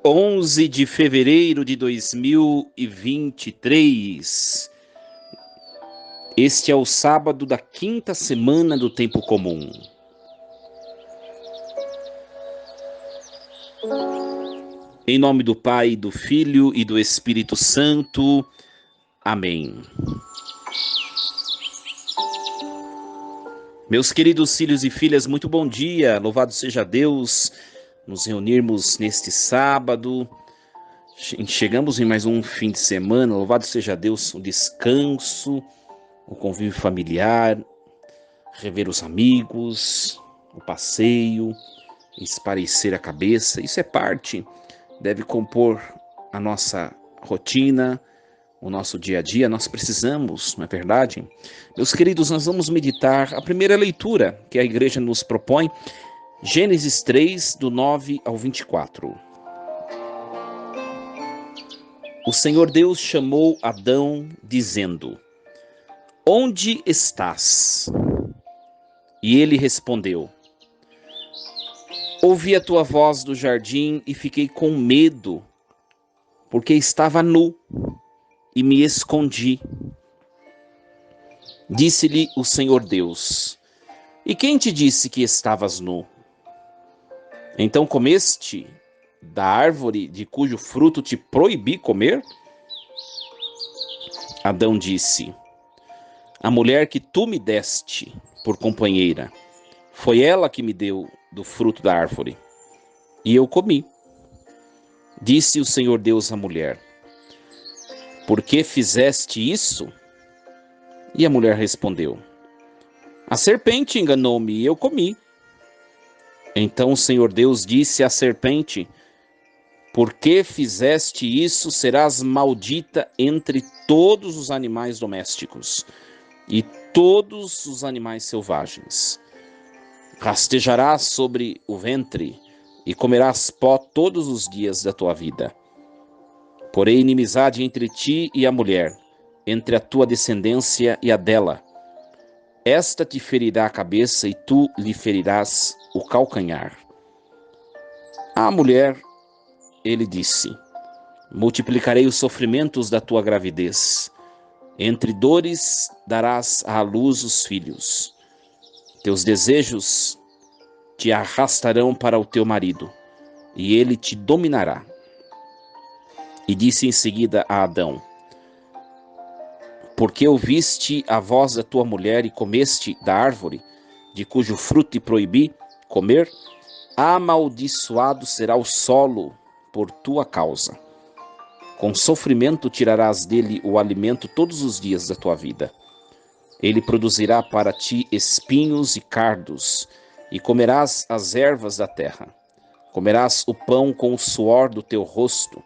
11 de fevereiro de 2023. Este é o sábado da quinta semana do tempo comum. Em nome do Pai, do Filho e do Espírito Santo. Amém. Meus queridos filhos e filhas, muito bom dia. Louvado seja Deus. Nos reunirmos neste sábado. Chegamos em mais um fim de semana. Louvado seja Deus, o descanso, o convívio familiar, rever os amigos, o passeio, espairecer a cabeça. Isso é parte, deve compor a nossa rotina, o nosso dia a dia. Nós precisamos, não é verdade? Meus queridos, nós vamos meditar a primeira leitura que a igreja nos propõe, Gênesis 3, do 9 ao 24. O Senhor Deus chamou Adão, dizendo: Onde estás? E ele respondeu: Ouvi a tua voz do jardim e fiquei com medo, porque estava nu e me escondi. Disse-lhe o Senhor Deus: E quem te disse que estavas nu? Então comeste da árvore de cujo fruto te proibi comer? Adão disse: A mulher que tu me deste por companheira, foi ela que me deu do fruto da árvore, e eu comi. Disse o Senhor Deus à mulher: Por que fizeste isso? E a mulher respondeu: A serpente enganou-me e eu comi. Então o Senhor Deus disse à serpente: Por que fizeste isso? Serás maldita entre todos os animais domésticos e todos os animais selvagens. Rastejarás sobre o ventre e comerás pó todos os dias da tua vida. Porém, inimizade entre ti e a mulher, entre a tua descendência e a dela. Esta te ferirá a cabeça e tu lhe ferirás o calcanhar. À mulher, ele disse: Multiplicarei os sofrimentos da tua gravidez. Entre dores darás à luz os filhos. Teus desejos te arrastarão para o teu marido, e ele te dominará. E disse em seguida a Adão: Porque ouviste a voz da tua mulher e comeste da árvore, de cujo fruto te proibi comer, amaldiçoado será o solo por tua causa. Com sofrimento tirarás dele o alimento todos os dias da tua vida. Ele produzirá para ti espinhos e cardos, e comerás as ervas da terra. Comerás o pão com o suor do teu rosto,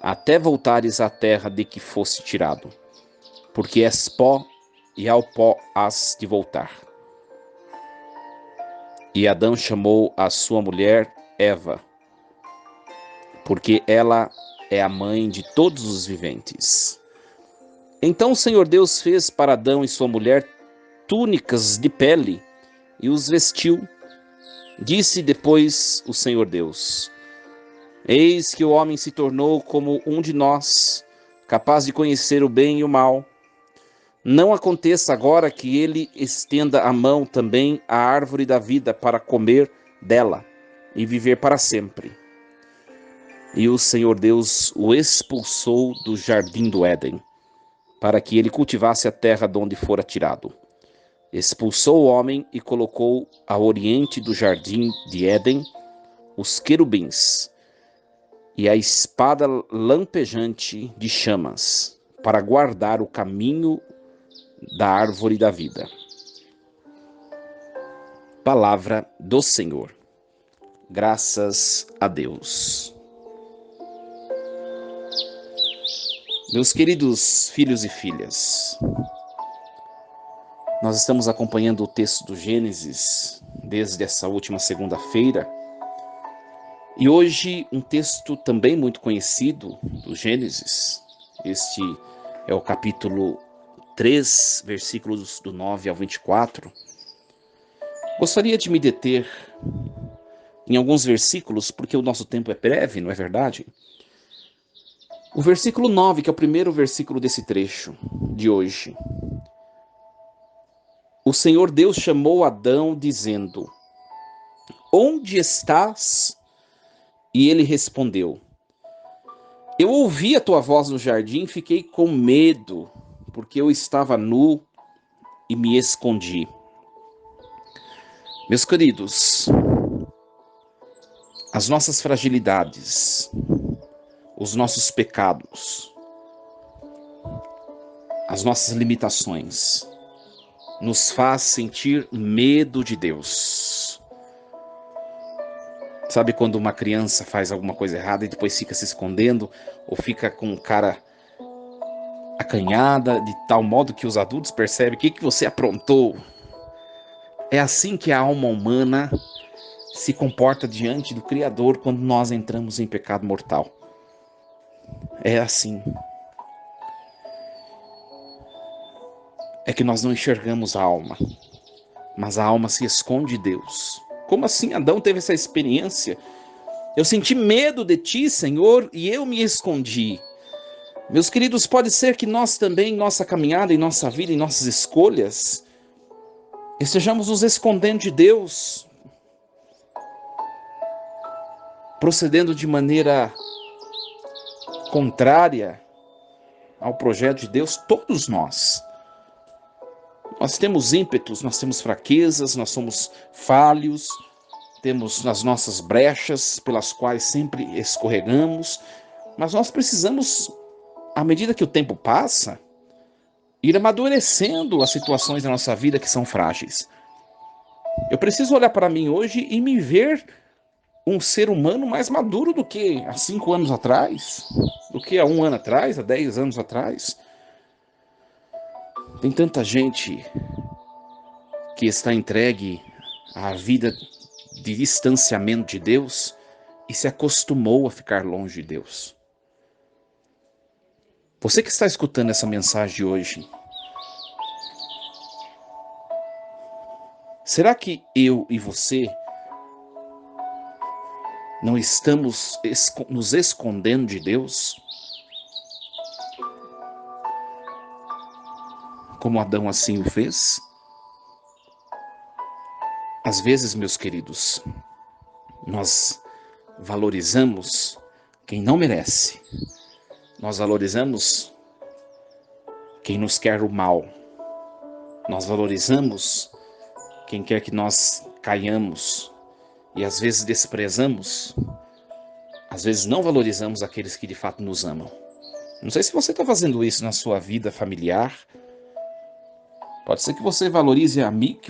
até voltares à terra de que fosse tirado. Porque és pó, e ao pó hás de voltar. E Adão chamou a sua mulher Eva, porque ela é a mãe de todos os viventes. Então o Senhor Deus fez para Adão e sua mulher túnicas de pele e os vestiu. Disse depois o Senhor Deus: Eis que o homem se tornou como um de nós, capaz de conhecer o bem e o mal. Não aconteça agora que ele estenda a mão também à árvore da vida para comer dela e viver para sempre. E o Senhor Deus o expulsou do jardim do Éden, para que ele cultivasse a terra de onde fora tirado. Expulsou o homem e colocou ao oriente do jardim de Éden os querubins e a espada lampejante de chamas, para guardar o caminho da árvore da vida. Palavra do Senhor. Graças a Deus. Meus queridos filhos e filhas, nós estamos acompanhando o texto do Gênesis desde essa última segunda-feira. E hoje um texto também muito conhecido do Gênesis. Este é o capítulo 3, versículos do 9 ao 24. Gostaria de me deter em alguns versículos, porque o nosso tempo é breve, não é verdade? O versículo 9, que é o primeiro versículo desse trecho de hoje. O Senhor Deus chamou Adão dizendo: Onde estás? E ele respondeu: Eu ouvi a tua voz no jardim e fiquei com medo, porque eu estava nu e me escondi. Meus queridos, as nossas fragilidades, os nossos pecados, as nossas limitações, nos faz sentir medo de Deus. Sabe quando uma criança faz alguma coisa errada e depois fica se escondendo, ou fica com cara acanhada, de tal modo que os adultos percebem o que você aprontou? É assim que a alma humana se comporta diante do Criador quando nós entramos em pecado mortal. É assim. É que nós não enxergamos a alma, mas a alma se esconde de Deus. Como assim Adão teve essa experiência? Eu senti medo de ti, Senhor, e eu me escondi. Meus queridos, pode ser que nós também, em nossa caminhada, em nossa vida, em nossas escolhas, estejamos nos escondendo de Deus, procedendo de maneira contrária ao projeto de Deus, todos nós. Nós temos ímpetos, nós temos fraquezas, nós somos falhos, temos as nossas brechas pelas quais sempre escorregamos, mas nós precisamos, à medida que o tempo passa, ir amadurecendo as situações da nossa vida que são frágeis. Eu preciso olhar para mim hoje e me ver um ser humano mais maduro do que há 5 anos atrás, do que há 1 ano atrás, há 10 anos atrás. Tem tanta gente que está entregue à vida de distanciamento de Deus e se acostumou a ficar longe de Deus. Você que está escutando essa mensagem hoje, será que eu e você não estamos nos escondendo de Deus? Como Adão assim o fez? Às vezes, meus queridos, nós valorizamos quem não merece. Nós valorizamos quem nos quer o mal. Nós valorizamos quem quer que nós caiamos. E às vezes desprezamos, às vezes não valorizamos aqueles que de fato nos amam. Não sei se você está fazendo isso na sua vida familiar. Pode ser que você valorize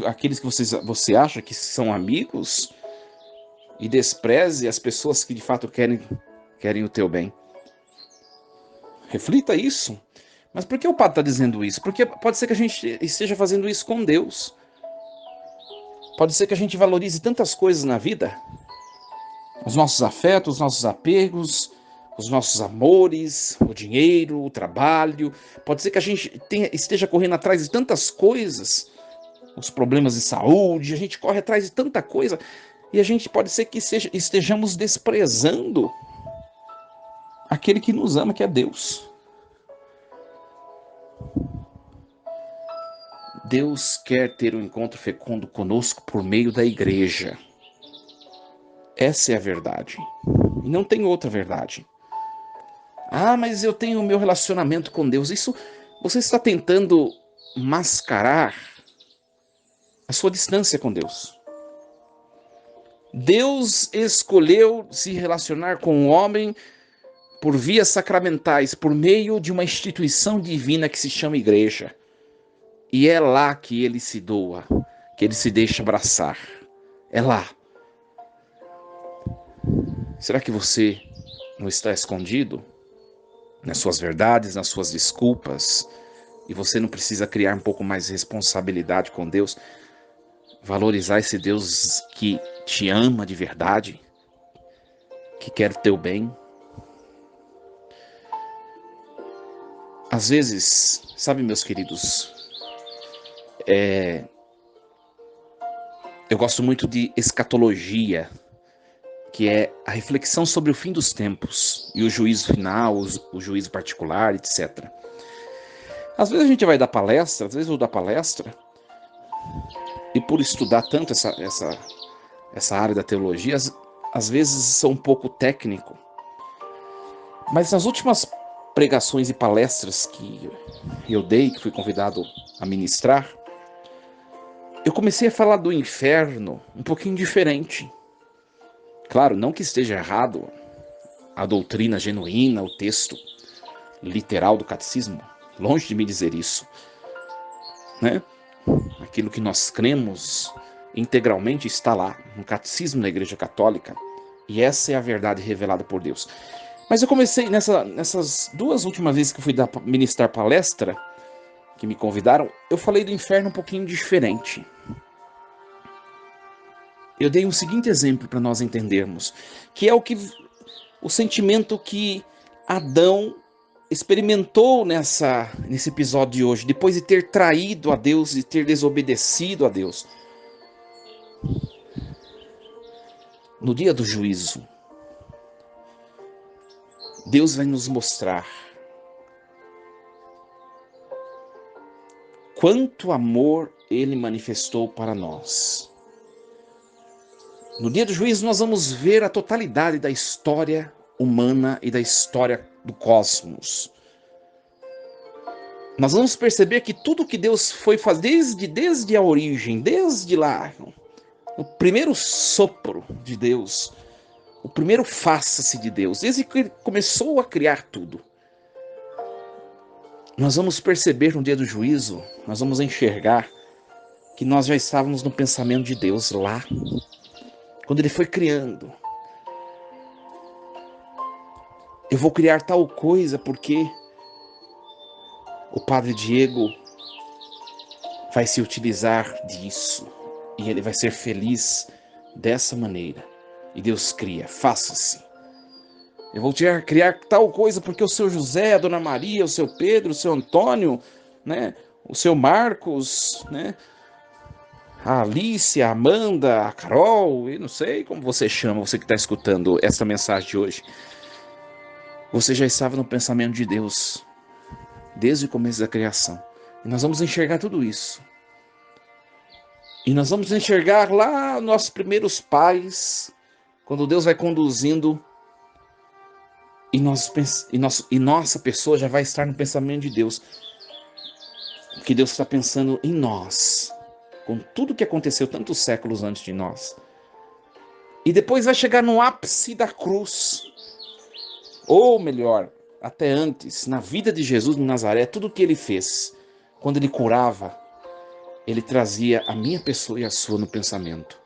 aqueles que você acha que são amigos e despreze as pessoas que de fato querem o teu bem. Reflita isso. Mas por que o padre está dizendo isso? Porque pode ser que a gente esteja fazendo isso com Deus. Pode ser que a gente valorize tantas coisas na vida, os nossos afetos, os nossos apegos, os nossos amores, o dinheiro, o trabalho. Pode ser que a gente esteja correndo atrás de tantas coisas, os problemas de saúde, a gente corre atrás de tanta coisa, e a gente pode ser que estejamos desprezando aquele que nos ama, que é Deus. Deus quer ter um encontro fecundo conosco por meio da igreja. Essa é a verdade. E não tem outra verdade. Ah, mas eu tenho o meu relacionamento com Deus. Isso você está tentando mascarar a sua distância com Deus. Deus escolheu se relacionar com o homem por vias sacramentais, por meio de uma instituição divina que se chama igreja. E é lá que ele se doa, que ele se deixa abraçar. É lá. Será que você não está escondido nas suas verdades, nas suas desculpas? E você não precisa criar um pouco mais de responsabilidade com Deus? Valorizar esse Deus que te ama de verdade, que quer o teu bem? Às vezes, sabe, meus queridos, eu gosto muito de escatologia, que é a reflexão sobre o fim dos tempos e o juízo final, o juízo particular, etc. Às vezes a gente vai dar palestra, às vezes eu dou palestra, e por estudar tanto essa área da teologia, às vezes sou um pouco técnico, mas nas últimas pregações e palestras que eu dei, que fui convidado a ministrar, eu comecei a falar do inferno um pouquinho diferente. Claro, não que esteja errado a doutrina genuína, o texto literal do catecismo, longe de me dizer isso, né? Aquilo que nós cremos integralmente está lá, no catecismo da Igreja Católica, e essa é a verdade revelada por Deus. Mas eu comecei, nessas duas últimas vezes que eu fui ministrar palestra, que me convidaram, eu falei do inferno um pouquinho diferente. Eu dei um seguinte exemplo para nós entendermos, que é o sentimento que Adão experimentou nesse episódio de hoje, depois de ter traído a Deus e ter desobedecido a Deus. No dia do juízo, Deus vai nos mostrar quanto amor Ele manifestou para nós. No dia do juízo, nós vamos ver a totalidade da história humana e da história do cosmos. Nós vamos perceber que tudo que Deus foi fazer, desde a origem, desde lá, o primeiro sopro de Deus, o primeiro faça-se de Deus, desde que Ele começou a criar tudo, nós vamos perceber no dia do juízo, nós vamos enxergar que nós já estávamos no pensamento de Deus lá, quando Ele foi criando. Eu vou criar tal coisa porque o Padre Diego vai se utilizar disso e ele vai ser feliz dessa maneira. E Deus cria, faça-se. Eu vou criar tal coisa porque o seu José, a Dona Maria, o seu Pedro, o seu Antônio, né, o seu Marcos, né, a Alice, a Amanda, a Carol, eu não sei como você chama, você que está escutando essa mensagem de hoje. Você já estava no pensamento de Deus desde o começo da criação. E nós vamos enxergar tudo isso. E nós vamos enxergar lá nossos primeiros pais, quando Deus vai conduzindo e nossa pessoa já vai estar no pensamento de Deus. Que Deus está pensando em nós, com tudo que aconteceu tantos séculos antes de nós. E depois vai chegar no ápice da cruz. Ou melhor, até antes, na vida de Jesus de Nazaré, tudo o que ele fez, quando ele curava, ele trazia a minha pessoa e a sua no pensamento.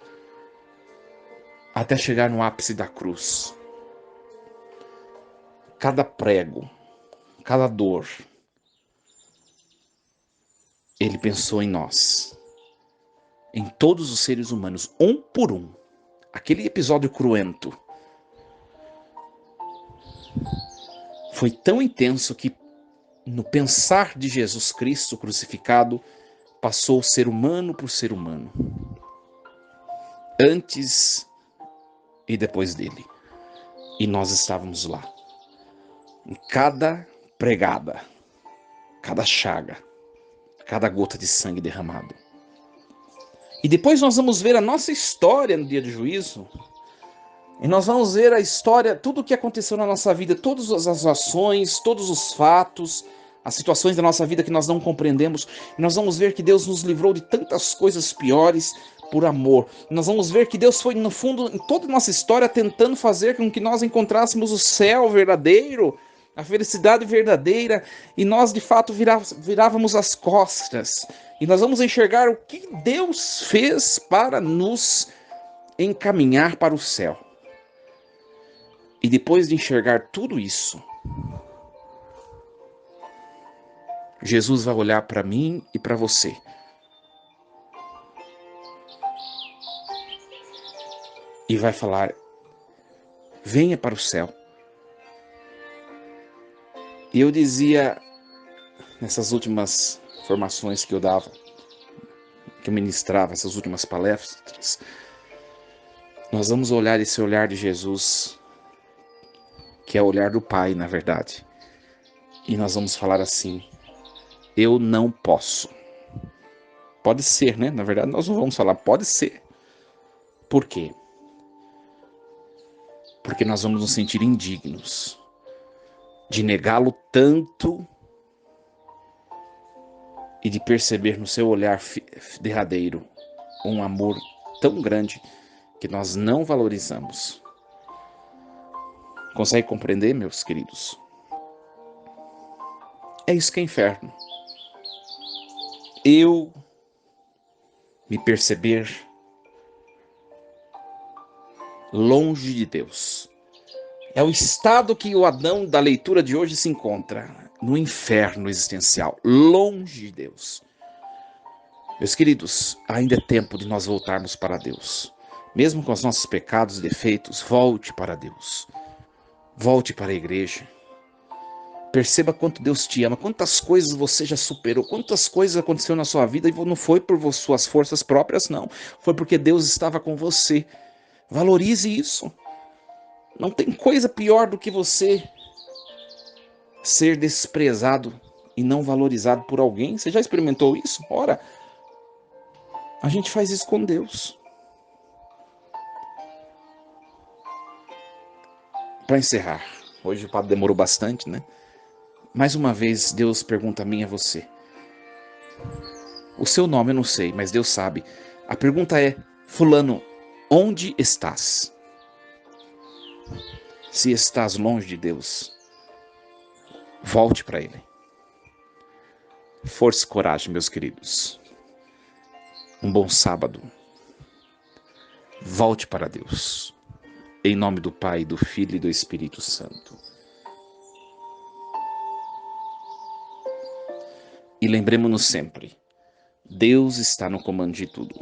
Até chegar no ápice da cruz. Cada prego, cada dor, ele pensou em nós. Em todos os seres humanos, um por um. Aquele episódio cruento foi tão intenso que no pensar de Jesus Cristo crucificado, passou ser humano por ser humano. Antes e depois dele. E nós estávamos lá. Em cada pregada, cada chaga, cada gota de sangue derramado. E depois nós vamos ver a nossa história no dia do juízo. E nós vamos ver a história, tudo o que aconteceu na nossa vida, todas as ações, todos os fatos, as situações da nossa vida que nós não compreendemos. E nós vamos ver que Deus nos livrou de tantas coisas piores por amor. E nós vamos ver que Deus foi, no fundo, em toda a nossa história, tentando fazer com que nós encontrássemos o céu verdadeiro, a felicidade verdadeira, e nós de fato virávamos as costas. E nós vamos enxergar o que Deus fez para nos encaminhar para o céu. E depois de enxergar tudo isso, Jesus vai olhar para mim e para você. E vai falar: venha para o céu. E eu dizia, nessas últimas formações que eu dava, que eu ministrava, essas últimas palestras, Nós vamos olhar esse olhar de Jesus, que é o olhar do Pai, na verdade. E nós vamos falar assim: eu não posso. Pode ser, né? Na verdade, nós não vamos falar pode ser. Por quê? Porque nós vamos nos sentir indignos de negá-lo tanto e de perceber no seu olhar derradeiro um amor tão grande que nós não valorizamos. Consegue compreender, meus queridos? É isso que é inferno. Eu me perceber longe de Deus. É o estado que o Adão da leitura de hoje se encontra, no inferno existencial, longe de Deus. Meus queridos, ainda é tempo de nós voltarmos para Deus. Mesmo com os nossos pecados e defeitos, volte para Deus. Volte para a igreja. Perceba quanto Deus te ama, quantas coisas você já superou, quantas coisas aconteceram na sua vida e não foi por suas forças próprias, não. Foi porque Deus estava com você. Valorize isso. Não tem coisa pior do que você ser desprezado e não valorizado por alguém. Você já experimentou isso? Ora, a gente faz isso com Deus. Para encerrar, hoje o papo demorou bastante, né? Mais uma vez, Deus pergunta a mim e a você. O seu nome eu não sei, mas Deus sabe. A pergunta é: fulano, onde estás? Se estás longe de Deus, volte para Ele. Força e coragem, meus queridos. Um bom sábado. Volte para Deus. Em nome do Pai, do Filho e do Espírito Santo. E lembremos-nos sempre, Deus está no comando de tudo.